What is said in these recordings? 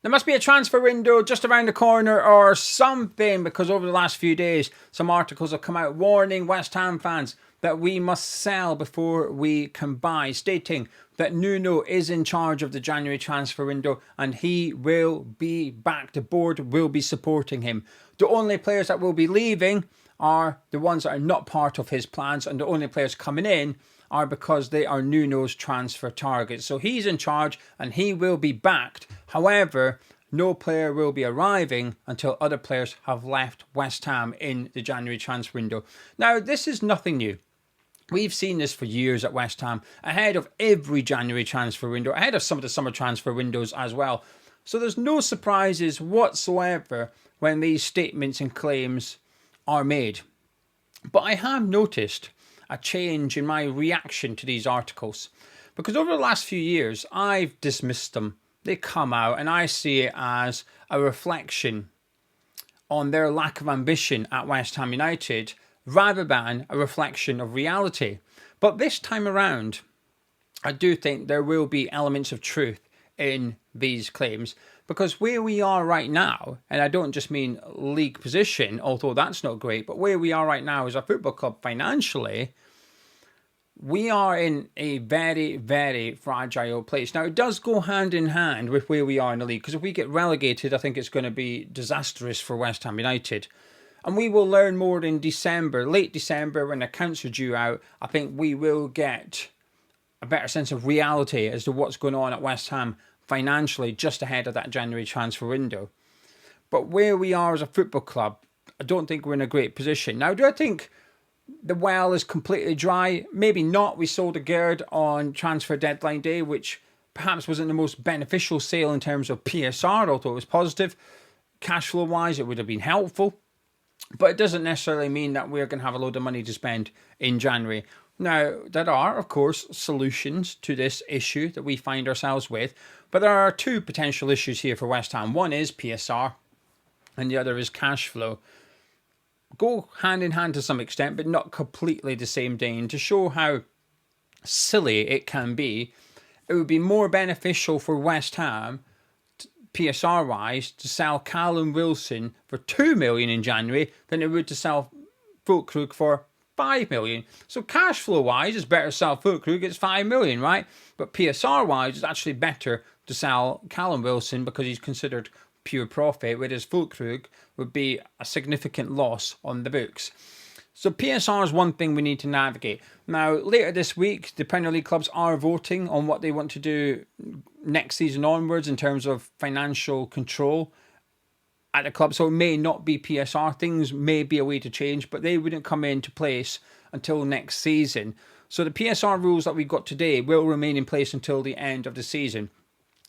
There must be a transfer window just around the corner or something, because over the last few days, some articles have come out warning West Ham fans that we must sell before we can buy, stating that Nuno is in charge of the January transfer window and he will be back. The board will be supporting him. The only players that will be leaving are the ones that are not part of his plans, and the only players coming in are because they are Nuno's transfer targets. So he's in charge and he will be backed. However, no player will be arriving until other players have left West Ham in the January transfer window. Now, this is nothing new. We've seen this for years at West Ham, ahead of every January transfer window, ahead of some of the summer transfer windows as well. So there's no surprises whatsoever when these statements and claims are made. But I have noticed a change in my reaction to these articles, because over the last few years I've dismissed them. They come out and I see it as a reflection on their lack of ambition at West Ham United rather than a reflection of reality. But this time around, I do think there will be elements of truth in these claims, because where we are right now, and I don't just mean league position, although that's not great, but where we are right now as a football club financially, we are in a very, very fragile place. Now, it does go hand in hand with where we are in the league, because if we get relegated, I think it's going to be disastrous for West Ham United. And we will learn more in December, late December, when accounts are due out. I think we will get a better sense of reality as to what's going on at West Ham financially just ahead of that January transfer window. But where we are as a football club, I don't think we're in a great position. Now, do I think the well is completely dry? Maybe not. We sold a Gerd on transfer deadline day, which perhaps wasn't the most beneficial sale in terms of PSR, although it was positive. Cash flow wise, it would have been helpful. But it doesn't necessarily mean that we're going to have a load of money to spend in January. Now, there are, of course, solutions to this issue that we find ourselves with. But there are two potential issues here for West Ham. One is PSR and the other is cash flow. Go hand in hand to some extent, but not completely the same day. And to show how silly it can be, it would be more beneficial for West Ham, PSR wise, to sell Callum Wilson for 2 million in January than it would to sell Fulkrug for 5 million. So cash flow wise, it's better to sell Fulkrug, it's 5 million, right? But PSR wise, it's actually better to sell Callum Wilson because he's considered pure profit, whereas Fulkrug would be a significant loss on the books. So PSR is one thing we need to navigate. Now, later this week, the Premier League clubs are voting on what they want to do next season onwards in terms of financial control at the club. So it may not be PSR. Things may be a way to change, but they wouldn't come into place until next season. So the PSR rules that we've got today will remain in place until the end of the season.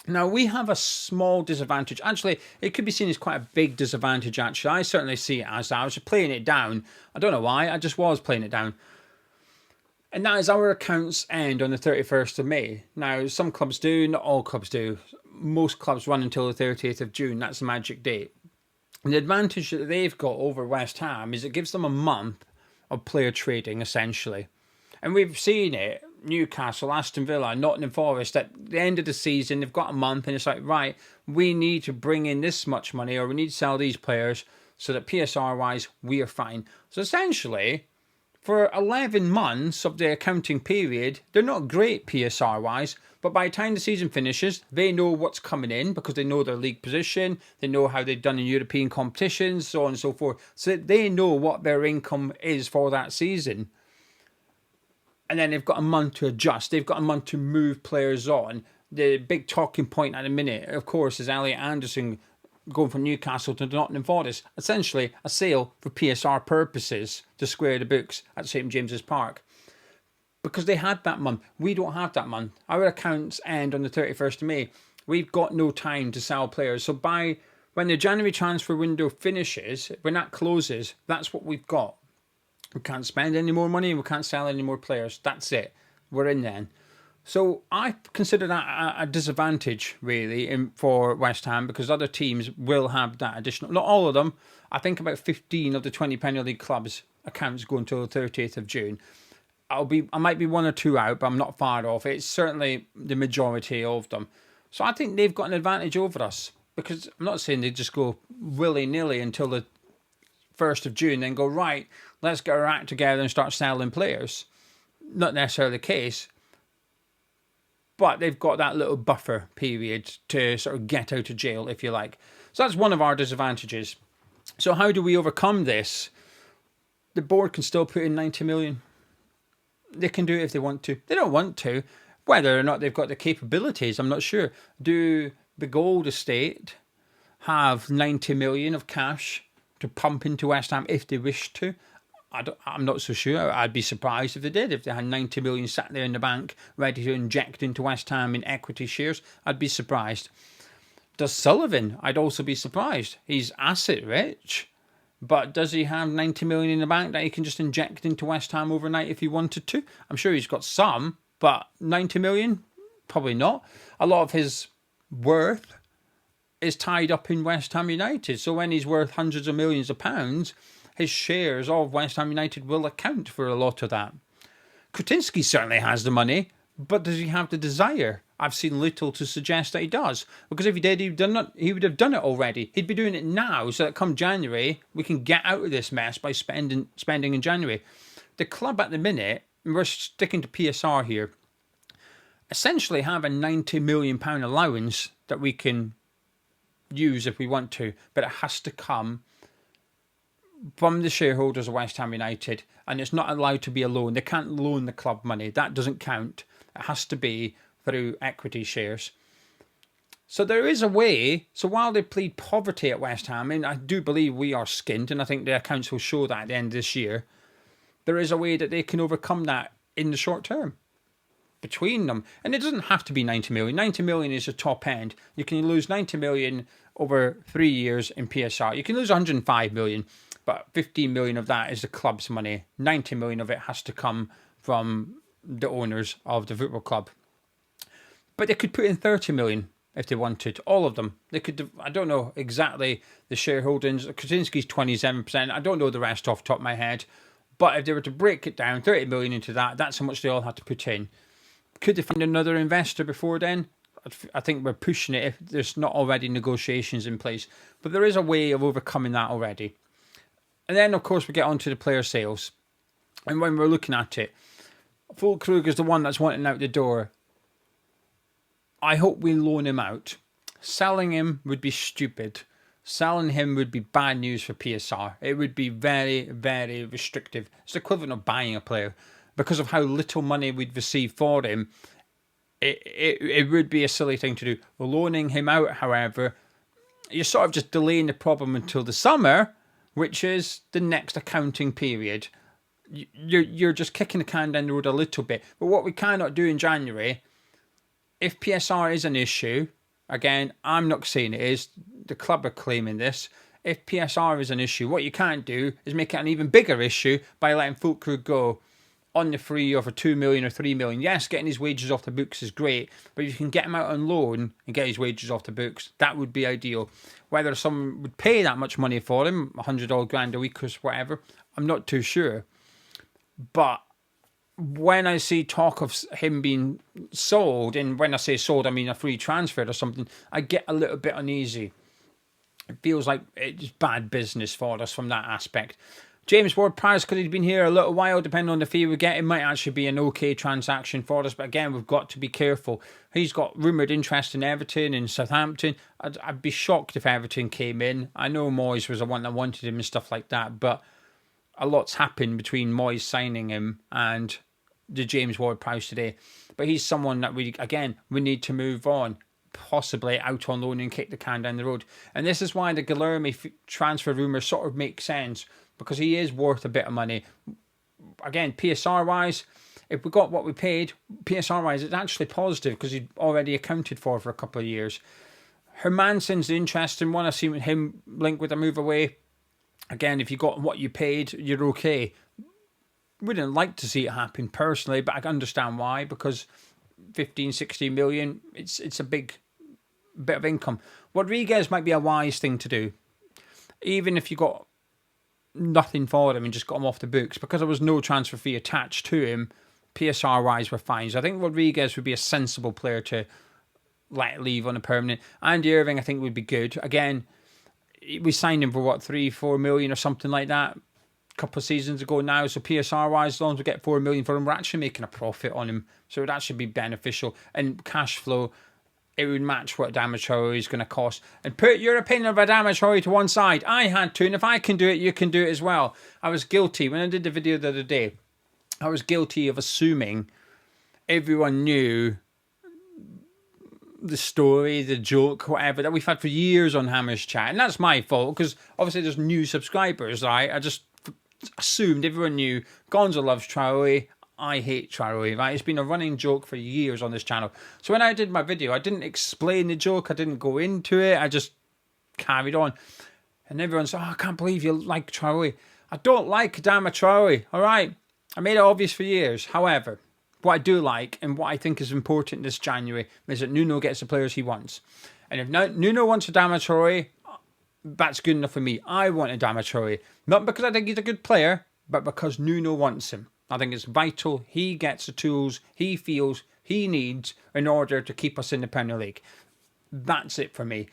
Now, we have a small disadvantage. Actually, it could be seen as quite a big disadvantage, actually. I certainly see it as that. I was playing it down. I don't know why. I just was playing it down. And that is our accounts end on the 31st of May. Now, some clubs do, not all clubs do. Most clubs run until the 30th of June. That's the magic date. And the advantage that they've got over West Ham is it gives them a month of player trading, essentially. And we've seen it. Newcastle, Aston Villa, Nottingham Forest, at the end of the season, they've got a month and it's like, right, we need to bring in this much money or we need to sell these players so that PSR-wise, we are fine. So essentially, for 11 months of the accounting period, they're not great PSR-wise, but by the time the season finishes, they know what's coming in because they know their league position, they know how they've done in European competitions, so on and so forth. So they know what their income is for that season. And then they've got a month to adjust. They've got a month to move players on. The big talking point at the minute, of course, is Elliot Anderson going from Newcastle to Nottingham Forest. Essentially, a sale for PSR purposes to square the books at St James's Park. Because they had that month. We don't have that month. Our accounts end on the 31st of May. We've got no time to sell players. So when the January transfer window finishes, when that closes, that's what we've got. We can't spend any more money. We can't sell any more players. That's it. We're in then. So I consider that a disadvantage, really, for West Ham because other teams will have that additional. Not all of them. I think about 15 of the 20 Premier League clubs' accounts go until the 30th of June. I might be one or two out, but I'm not far off. It's certainly the majority of them. So I think they've got an advantage over us. Because I'm not saying they just go willy-nilly until the 1st of June, then go, right, let's get our act together and start selling players. Not necessarily the case. But they've got that little buffer period to sort of get out of jail, if you like. So that's one of our disadvantages. So how do we overcome this? The board can still put in 90 million. They can do it if they want to. They don't want to. Whether or not they've got the capabilities, I'm not sure. Do the Gold Estate have 90 million of cash to pump into West Ham if they wish to? I'm not so sure. I'd be surprised if they did. If they had 90 million sat there in the bank ready to inject into West Ham in equity shares, I'd be surprised. Does Sullivan? I'd also be surprised. He's asset rich, but does he have 90 million in the bank that he can just inject into West Ham overnight if he wanted to? I'm sure he's got some, but 90 million? Probably not. A lot of his worth is tied up in West Ham United. So when he's worth hundreds of millions of pounds, his shares of West Ham United will account for a lot of that. Kretinsky certainly has the money, but does he have the desire? I've seen little to suggest that he does. Because if he did, he would have done it already. He'd be doing it now, so that come January, we can get out of this mess by spending in January. The club at the minute, and we're sticking to PSR here, essentially have a £90 million allowance that we can use if we want to, but it has to come from the shareholders of West Ham United, and it's not allowed to be a loan. They can't loan the club money. That doesn't count. It has to be through equity shares. So there is a way. So while they plead poverty at West Ham, and I do believe we are skint, and I think the accounts will show that at the end of this year, there is a way that they can overcome that in the short term between them. And it doesn't have to be 90 million. 90 million is the top end. You can lose 90 million over 3 years in PSR. You can lose 105 million. But 15 million of that is the club's money. 90 million of it has to come from the owners of the football club. But they could put in 30 million if they wanted. All of them. They could. I don't know exactly the shareholdings. Kretinsky's 27%. I don't know the rest off the top of my head. But if they were to break it down, 30 million into that, that's how much they all had to put in. Could they find another investor before then? I think we're pushing it if there's not already negotiations in place. But there is a way of overcoming that already. And then, of course, we get on to the player sales. And when we're looking at it, Fulkrug is the one that's wanting out the door. I hope we loan him out. Selling him would be stupid. Selling him would be bad news for PSR. It would be very, very restrictive. It's the equivalent of buying a player. Because of how little money we'd receive for him, it would be a silly thing to do. Loaning him out, however, you're sort of just delaying the problem until the summer, which is the next accounting period. You're just kicking the can down the road a little bit. But what we cannot do in January, if PSR is an issue, again, I'm not saying it is, the club are claiming this. If PSR is an issue, what you can't do is make it an even bigger issue by letting Fulkrug go on the free or for 2 million or 3 million. Yes, getting his wages off the books is great, but if you can get him out on loan and get his wages off the books, that would be ideal. Whether someone would pay that much money for him, 100 odd grand a week or whatever, I'm not too sure. But when I see talk of him being sold, and when I say sold, I mean a free transfer or something, I get a little bit uneasy. It feels like it's bad business for us from that aspect. James Ward-Prowse, because he's been here a little while, depending on the fee we get, it might actually be an okay transaction for us. But again, we've got to be careful. He's got rumoured interest in Everton and Southampton. I'd be shocked if Everton came in. I know Moyes was the one that wanted him and stuff like that, but a lot's happened between Moyes signing him and the James Ward-Prowse today. But he's someone that we need to move on, possibly out on loan and kick the can down the road. And this is why the Guilherme transfer rumour sort of makes sense, because he is worth a bit of money. Again, PSR-wise, if we got what we paid, PSR-wise, it's actually positive because he's already accounted for a couple of years. Hermansen's the interesting one. I've seen him linked with a move away. Again, if you got what you paid, you're okay. Wouldn't like to see it happen personally, but I can understand why, because 15, 16 million, it's a big bit of income. Rodriguez might be a wise thing to do. Even if you got nothing for him and just got him off the books, because there was no transfer fee attached to him, PSR wise we're fine. So I think Rodriguez would be a sensible player to let leave on a permanent. Andy Irving, I think, would be good. Again, we signed him for what, 3-4 million or something like that a couple of seasons ago now. So PSR wise, as long as we get 4 million for him, we're actually making a profit on him. So it would actually be beneficial. And cash flow, it would match what Adama Traore is going to cost. And put your opinion of Adama Traore to one side. I had to, and if I can do it, you can do it as well. I was guilty. When I did the video the other day, I was guilty of assuming everyone knew the story, the joke, whatever, that we've had for years on Hammers Chat. And that's my fault, because obviously there's new subscribers, right? I just assumed everyone knew Gonzo loves Traore, I hate Traore, right? It's been a running joke for years on this channel. So when I did my video, I didn't explain the joke, I didn't go into it, I just carried on. And everyone's, oh, I can't believe you like Traore. I don't like Adama Traore, all right? I made it obvious for years. However, what I do like, and what I think is important this January, is that Nuno gets the players he wants. And if Nuno wants Adama Traore, that's good enough for me. I want Adama Traore. Not because I think he's a good player, but because Nuno wants him. I think it's vital he gets the tools he feels he needs in order to keep us in the Premier League. That's it for me.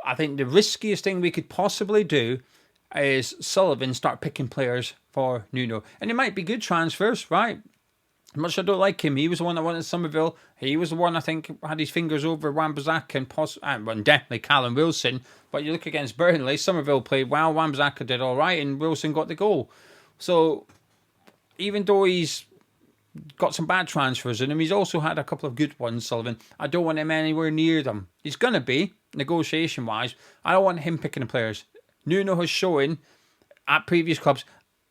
I think the riskiest thing we could possibly do is Sullivan start picking players for Nuno. And it might be good transfers, right? Much as I don't like him, he was the one that wanted Somerville. He was the one, I think, had his fingers over Wan-Bissaka and definitely Callum Wilson. But you look against Burnley, Somerville played well, Wan-Bissaka did all right, and Wilson got the goal. So even though he's got some bad transfers in him, he's also had a couple of good ones, Sullivan. I don't want him anywhere near them. He's going to be, negotiation-wise. I don't want him picking the players. Nuno has shown at previous clubs,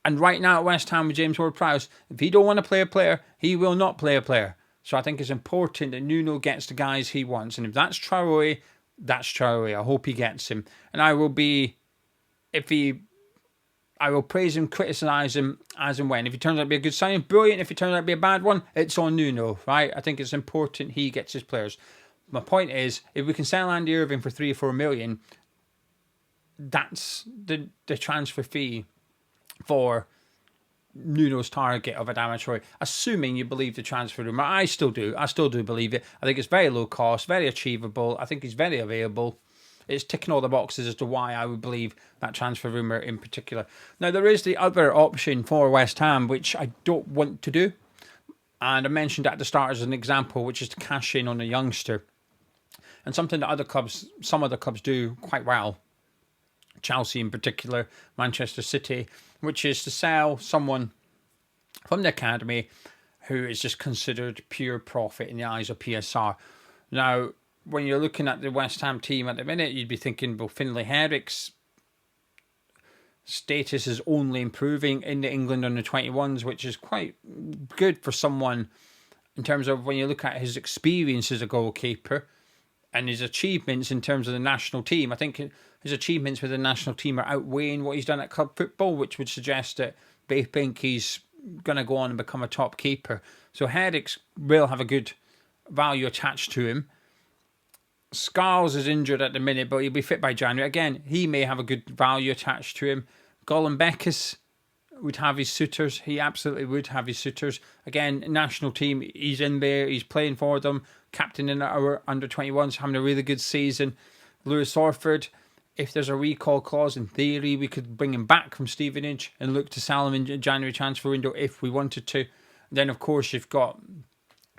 and right now at West Ham with James Ward-Prowse, if he don't want to play a player, he will not play a player. So I think it's important that Nuno gets the guys he wants. And if that's Traore, that's Traore. I hope he gets him. And I will praise him, criticise him as and when. If he turns out to be a good signing, brilliant. If he turns out to be a bad one, it's on Nuno, right? I think it's important he gets his players. My point is, if we can sell Andy Irving for 3 or 4 million, that's the transfer fee for Nuno's target of Adama Traore, assuming you believe the transfer rumour. I still do believe it. I think it's very low cost, very achievable. I think he's very available. It's ticking all the boxes as to why I would believe that transfer rumour in particular. Now, there is the other option for West Ham, which I don't want to do. And I mentioned at the start as an example, which is to cash in on a youngster. And something that some other clubs do quite well. Chelsea in particular, Manchester City, which is to sell someone from the academy who is just considered pure profit in the eyes of PSR. Now, when you're looking at the West Ham team at the minute, you'd be thinking, well, Finlay Herrick's status is only improving in the England under-21s, which is quite good for someone in terms of when you look at his experience as a goalkeeper and his achievements in terms of the national team. I think his achievements with the national team are outweighing what he's done at club football, which would suggest that they think he's going to go on and become a top keeper. So Herrick will have a good value attached to him. Scarles is injured at the minute, but he'll be fit by January. Again, he may have a good value attached to him. Golan Beckes would have his suitors. He absolutely would have his suitors. Again, national team, he's in there. He's playing for them. Captain in our under-21s, having a really good season. Lewis Orford, if there's a recall clause, in theory, we could bring him back from Stevenage and look to sell him in the January transfer window if we wanted to. Then, of course, you've got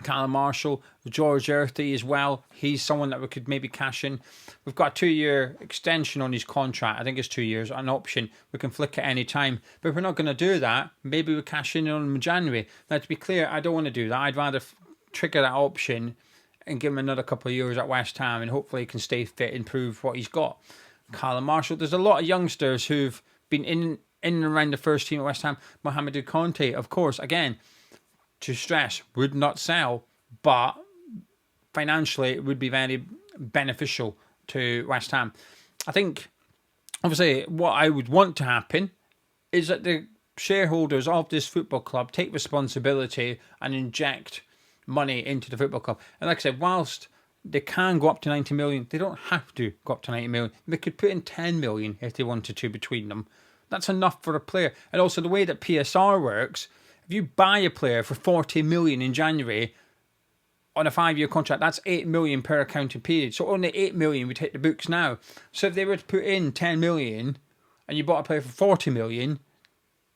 Callum Marshall, George Earthy as well. He's someone that we could maybe cash in. We've got a 2-year extension on his contract. I think it's 2 years, an option. We can flick at any time. But if we're not going to do that, maybe we cash in on him in January. Now, to be clear, I don't want to do that. I'd rather trigger that option and give him another couple of years at West Ham, and hopefully he can stay fit and prove what he's got. Callum Marshall, there's a lot of youngsters who've been in and around the first team at West Ham. Mohamedou Conte, of course, again, to stress, would not sell, but financially it would be very beneficial to West Ham. I think, obviously, what I would want to happen is that the shareholders of this football club take responsibility and inject money into the football club. And like I said, whilst they can go up to 90 million, they don't have to go up to 90 million. They could put in 10 million if they wanted to between them. That's enough for a player. And also the way that PSR works, if you buy a player for 40 million in January, on a 5-year contract, that's 8 million per accounting period. So only 8 million would hit the books now. So if they were to put in 10 million and you bought a player for 40 million,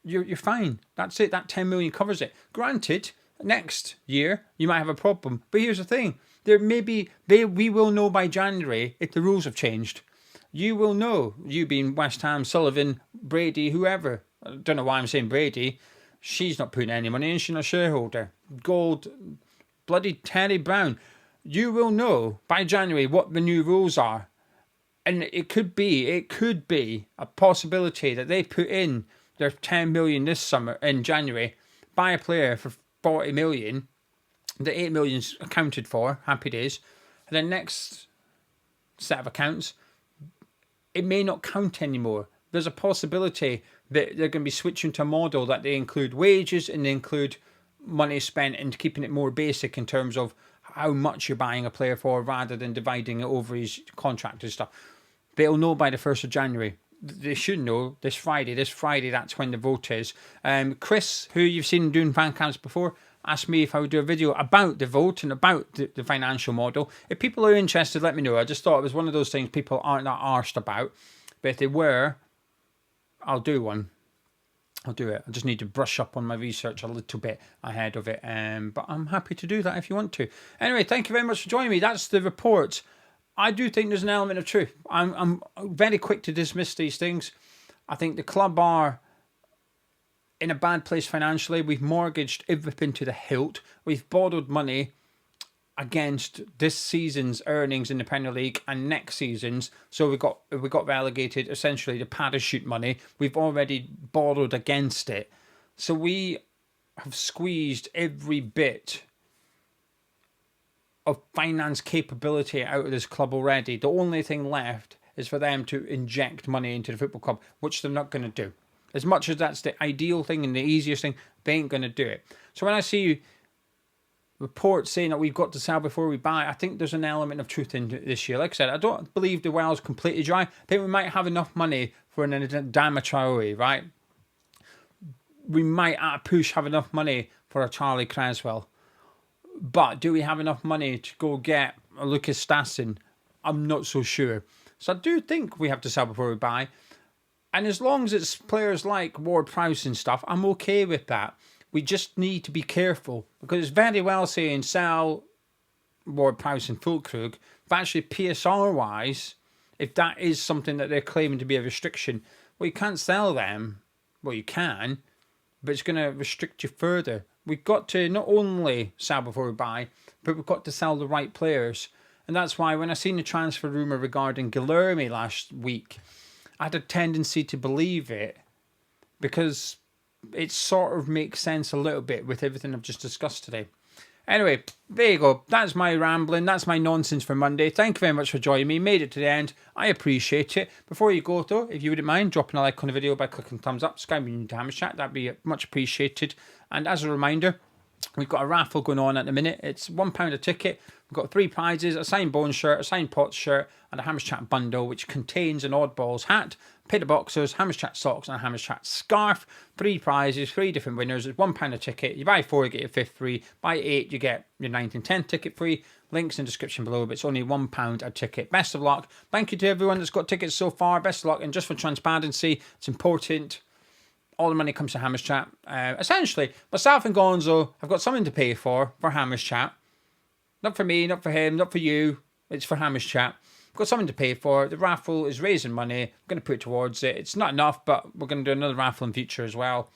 you're fine. That's it. That 10 million covers it. Granted, next year you might have a problem. But here's the thing. We will know by January if the rules have changed. You will know. You being West Ham, Sullivan, Brady, whoever. I don't know why I'm saying Brady. She's not putting any money in. She's not a shareholder. Gold, bloody Terry Brown. You will know by January what the new rules are. And it could be a possibility that they put in their 10 million this summer in January, buy a player for 40 million. The 8 million's accounted for, happy days. And then next set of accounts, it may not count anymore. There's a possibility that they're going to be switching to a model that they include wages and they include money spent and keeping it more basic in terms of how much you're buying a player for rather than dividing it over his contract and stuff. They'll know by the 1st of January. They should know this Friday. This Friday, that's when the vote is. Chris, who you've seen doing fan camps before, asked me if I would do a video about the vote and about the financial model. If people are interested, let me know. I just thought it was one of those things people aren't that arsed about. But if they were, I'll do one. I'll do it. I just need to brush up on my research a little bit ahead of it. But I'm happy to do that if you want to. Anyway, thank you very much for joining me. That's the report. I do think there's an element of truth. I'm very quick to dismiss these things. I think the club are in a bad place financially. We've mortgaged everything to the hilt. We've borrowed money against this season's earnings in the Premier League and next season's. So we got relegated, essentially the parachute money. We've already borrowed against it. So we have squeezed every bit of finance capability out of this club already. The only thing left is for them to inject money into the football club, which they're not going to do. As much as that's the ideal thing and the easiest thing, they ain't going to do it. So when I see reports saying that we've got to sell before we buy, I think there's an element of truth in this year. Like I said, I don't believe the well's completely dry. I think we might have enough money for an Adama Traore, right? We might at a push have enough money for a Charlie Creswell. But do we have enough money to go get a Lucas Stassin? I'm not so sure. So I do think we have to sell before we buy. And as long as it's players like Ward-Prowse and stuff, I'm okay with that. We just need to be careful. Because it's very well saying sell Ward-Prowse and Füllkrug. But actually PSR-wise, if that is something that they're claiming to be a restriction, well, you can't sell them. Well, you can, but it's going to restrict you further. We've got to not only sell before we buy, but we've got to sell the right players. And that's why when I seen the transfer rumour regarding Guilherme last week, I had a tendency to believe it because it sort of makes sense a little bit with everything I've just discussed today. Anyway, there you go. That's my rambling. That's my nonsense for Monday. Thank you very much for joining me. Made it to the end. I appreciate it. Before you go, though, if you wouldn't mind dropping a like on the video by clicking thumbs up, subscribing to Hammers Chat, that'd be much appreciated. And as a reminder, we've got a raffle going on at the minute. It's £1 a ticket. We've got 3 prizes, a signed Bone shirt, a signed Potts shirt, and a Hammers Chat bundle, which contains an Oddballs hat, Peter boxers, Hammers Chat socks, and a Hammers Chat scarf. 3 prizes, 3 different winners. It's £1 a ticket. You buy 4, you get your 5th free. Buy 8, you get your 9th and 10th ticket free. Links in the description below, but it's only £1 a ticket. Best of luck. Thank you to everyone that's got tickets so far. Best of luck. And just for transparency, it's important. All the money comes to Hammers Chat. Essentially, myself and Gonzo have got something to pay for Hammers Chat. Not for me, not for him, not for you. It's for Hammers Chat. We've got something to pay for. The raffle is raising money. I'm going to put it towards it. It's not enough, but we're going to do another raffle in future as well.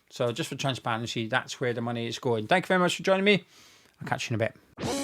So just for transparency, that's where the money is going. Thank you very much for joining me. I'll catch you in a bit.